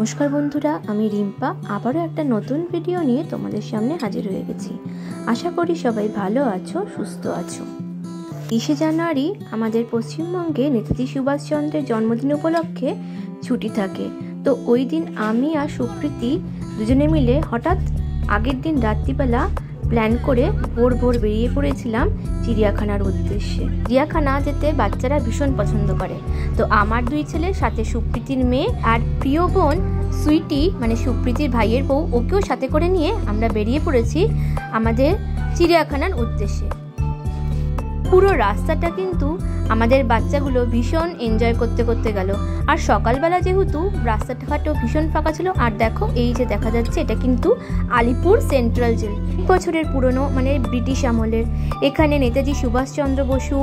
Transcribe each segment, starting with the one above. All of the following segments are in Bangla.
নমস্কার বন্ধুরা, আমি রিম্পা আবারও একটা নতুন ভিডিও নিয়ে তোমাদের সামনে হাজির হয়ে গেছি। আশা করি সবাই ভালো আছো, সুস্থ আছো। 30শে জানুয়ারি আমাদের পশ্চিমবঙ্গে নেতাজি সুভাষচন্দ্রের জন্মদিন উপলক্ষে ছুটি থাকে। তো ওই দিন আমি আর সুপ্রীতি দুজনে মিলে হঠাৎ আগের দিন রাত্রিবেলা প্ল্যান করে ভোর ভোর বেরিয়ে পড়েছিলাম চিড়িয়াখানার উদ্দেশ্যে। চিড়িয়াখানা যেতে বাচ্চারা ভীষণ পছন্দ করে। তো আমার দুই ছেলের সাথে সুপ্রীতির মেয়ে আর প্রিয় বোন সুইটি, মানে সুপ্রীতির ভাইয়ের বউ, ওকেও সাথে করে নিয়ে আমরা বেরিয়ে পড়েছি আমাদের চিড়িয়াখানার উদ্দেশ্যে। পুরো রাস্তাটা কিন্তু আমাদের বাচ্চাগুলো ভীষণ এনজয় করতে করতে গেল। আর সকালবেলা যেহেতু রাস্তাঘাটও ভীষণ ফাঁকা ছিল। আর দেখো, এই যে দেখা যাচ্ছে, এটা কিন্তু আলিপুর সেন্ট্রাল জেল, বছরের পুরনো, মানে ব্রিটিশ আমলের। এখানে নেতাজি সুভাষচন্দ্র বসু,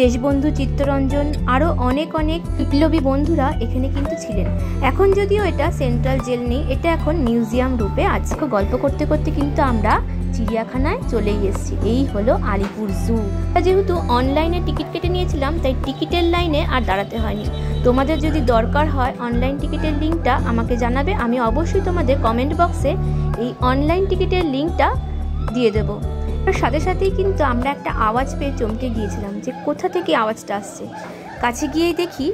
দেশবন্ধু চিত্তরঞ্জন, আরও অনেক অনেক বিপ্লবী বন্ধুরা এখানে কিন্তু ছিলেন। এখন যদিও এটা সেন্ট্রাল জেল নেই, এটা এখন মিউজিয়াম রূপে আছে। গল্প করতে করতে কিন্তু আমরা চিড়িয়াখানায় চলেই এসেছি। এই হলো আলিপুর জু। যেহেতু অনলাইনে টিকিট কেটে নিয়েছিলাম, তাই টিকিটের লাইনে আর দাঁড়াতে হয়নি। তোমাদের যদি দরকার হয় অনলাইন টিকিটের লিঙ্কটা আমাকে জানাবে, আমি অবশ্যই তোমাদের কমেন্ট বক্সে এই অনলাইন টিকিটের লিঙ্কটা দিয়ে দেবো। আর সাথে সাথেই কিন্তু আমরা একটা আওয়াজ পেয়ে চমকে গিয়েছিলাম যে কোথা থেকে আওয়াজটা আসছে। কাছে গিয়েই দেখি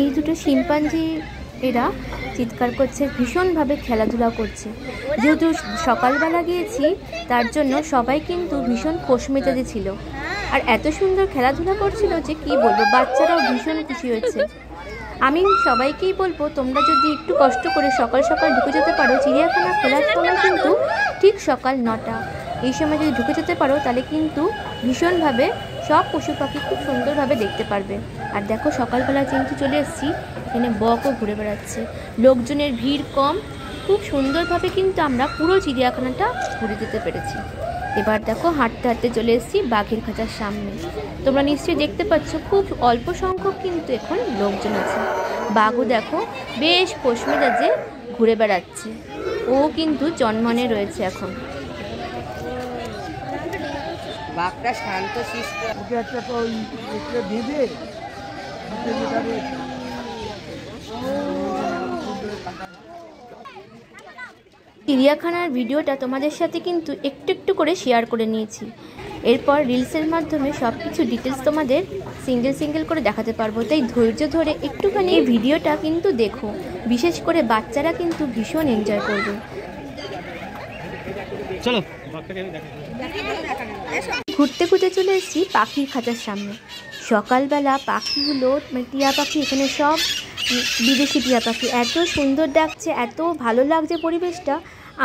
এই দুটো শিম্পাঞ্জি এরা চিৎকার করছে, ভীষণভাবে খেলাধুলা করছে। যেহেতু সকালবেলা গিয়েছি তার জন্য সবাই কিন্তু ভীষণ খোশ মেজাজে ছিল। আর এত সুন্দর খেলাধুলা করছিল যে কি বলবো, বাচ্চারাও ভীষণ খুশি হয়েছে। আমি সবাইকেই বলবো, তোমরা যদি একটু কষ্ট করে সকাল সকাল ঢুকে যেতে পারো, চিড়িয়াখানা খোলার সময় কিন্তু ঠিক সকাল 9টা, এই সময় যদি ঢুকে যেতে পারো তাহলে কিন্তু ভীষণভাবে সব পশু পাখি খুব সুন্দরভাবে দেখতে পারবে। আর দেখো, সকালবেলা যেহেতু চলে এসেছি, এখানে বকও ঘুরে বেড়াচ্ছে, লোকজনের ভিড় কম, খুব সুন্দরভাবে কিন্তু আমরা পুরো চিড়িয়াখানাটা ঘুরে যেতে পেরেছি। এবার দেখো, হাঁটতে হাঁটতে চলে এসেছি বাঘের খাঁচার সামনে। তোমরা নিশ্চয়ই দেখতে পাচ্ছ খুব অল্প সংখ্যক কিন্তু এখন লোকজন আছে। বাঘও দেখো বেশ খোশ মেজাজে ঘুরে বেড়াচ্ছে, ও কিন্তু জন্মনে রয়েছে এখন। বাঘটা শান্ত শিষ্ট। চিড়িয়াখানার ভিডিওটা তোমাদের সাথে কিন্তু একটু একটু করে শেয়ার করে নিয়েছি। এরপর রিলসের মাধ্যমে সব কিছু ডিটেলস তোমাদের সিঙ্গেল সিঙ্গেল করে দেখাতে পারবো, তাই ধৈর্য ধরে একটুখানি এই ভিডিওটা কিন্তু দেখো। বিশেষ করে বাচ্চারা কিন্তু ভীষণ এনজয় করবে। চলো, ঘুরতে ঘুরতে চলে এসেছি পাখির খাঁচার সামনে। সকালবেলা পাখিগুলো, মানে টিয়া পাখি, এখানে সব বিদেশি টিয়া পাখি, এত সুন্দর ডাকছে, এত ভালো লাগছে পরিবেশটা।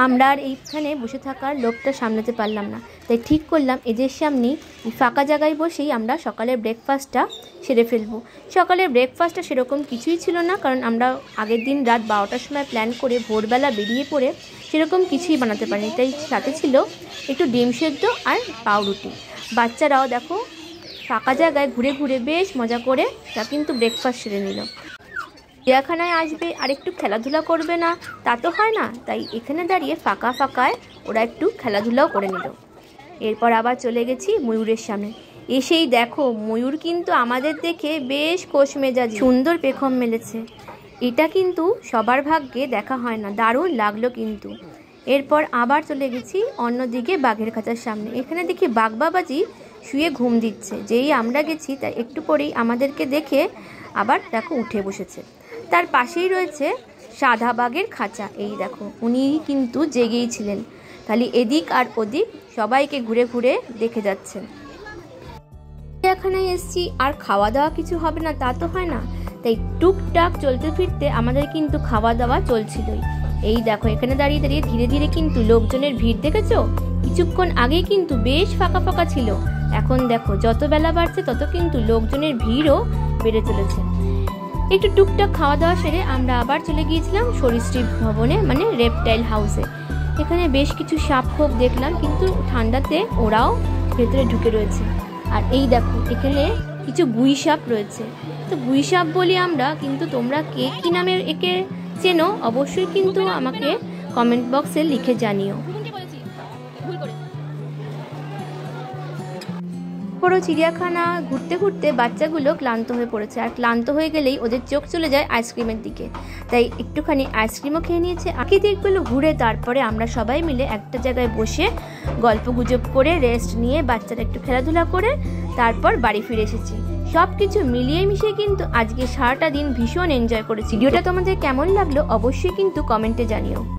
আমরা আর এইখানে বসে থাকার লোভটা সামলাতে পারলাম না, তাই ঠিক করলাম এদের সামনেই ফাঁকা জায়গায় বসেই আমরা সকালের ব্রেকফাস্টটা সেরে ফেলবো। সকালের ব্রেকফাস্টটা সেরকম কিছুই ছিল না, কারণ আমরা আগের দিন রাত 12টার সময় প্ল্যান করে ভোরবেলা বেরিয়ে পড়ে সেরকম কিছুই বানাতে পারিনি। তাই সাথে ছিল একটু ডিম সেদ্ধ আর পাউরুটি। বাচ্চারাও দেখো ফাঁকা জায়গায় ঘুরে ঘুরে বেশ মজা করে তা কিন্তু ব্রেকফাস্ট সেরে নিল। চিড়িয়াখানায় আসবে আর একটু খেলাধুলা করবে না, তা তো হয় না, তাই এখানে দাঁড়িয়ে ফাঁকা ফাঁকায় ওরা একটু খেলাধুলাও করে নিল। এরপর আবার চলে গেছি ময়ূরের সামনে। এসেই দেখো, ময়ূর কিন্তু আমাদের দেখে বেশ খোশ মেজাজি, সুন্দর পেখম মেলেছে। এটা কিন্তু সবার ভাগ্যে দেখা হয় না, দারুণ লাগলো কিন্তু। এরপর আবার চলে গেছি অন্যদিকে বাঘের খাঁচার সামনে। এখানে দেখি বাঘ বাবাজি শুয়ে ঘুম দিচ্ছে। যেই আমরা গেছি তার একটু পরেই আমাদেরকে দেখে আবার দেখো উঠে বসেছে। তার পাশেই রয়েছে সাদা বাঘের খাঁচা। এই দেখো, উনি কিন্তু জেগেই ছিলেন, খালি এদিক আর ওদিক সবাইকে ঘুরে ঘুরে দেখে যাচ্ছেন। চিড়িয়াখানায় এসছি আর খাওয়া দাওয়া কিছু হবে না তা তো হয় না, তাই টুকটাক চলতে ফিরতে আমাদের কিন্তু খাওয়া দাওয়া চলছিলই। এই দেখো, এখানে দাঁড়িয়ে দাঁড়িয়ে ধীরে ধীরে কিন্তু লোকজনের ভিড় দেখেছো, কিছুক্ষণ আগেই কিন্তু বেশ ফাঁকা ফাঁকা ছিল। এখন দেখো, যত বেলা বাড়ছে তত কিন্তু লোকজনের ভিড়ও বেড়ে চলেছে। একটু টুকটাক খাওয়া দাওয়া সেরে আমরা আবার চলে গিয়েছিলাম সরীসৃপ ভবনে, মানে রেপটাইল হাউসে। এখানে বেশ কিছু সাপ খোপ দেখলাম, কিন্তু ঠান্ডাতে ওরাও ভেতরে ঢুকে রয়েছে। আর এই দেখো, এখানে কিছু গুই সাপ রয়েছে। তো গুই সাপ বলি আমরা, কিন্তু তোমরা কে কী নামে একে চেনো অবশ্যই কিন্তু আমাকে কমেন্ট বক্সে লিখে জানিও। পুরো চিড়িয়াখানা ঘুরতে ঘুরতে বাচ্চাগুলো ক্লান্ত হয়ে পড়েছে, আর ক্লান্ত হয়ে গেলেই ওদের চোখ চলে যায় আইসক্রিমের দিকে, তাই একটুখানি আইসক্রিমও খেয়ে নিয়েছে। আঁকি দিকগুলো ঘুরে তারপরে আমরা সবাই মিলে একটা জায়গায় বসে গল্প গুজব করে রেস্ট নিয়ে বাচ্চারা একটু খেলাধুলা করে তারপর বাড়ি ফিরে এসেছি। সব কিছু মিলিয়ে মিশিয়ে কিন্তু আজকে সারাটা দিন ভীষণ এনজয় করেছি। ভিডিওটা তোমাদের কেমন লাগলো অবশ্যই কিন্তু কমেন্টে জানিও।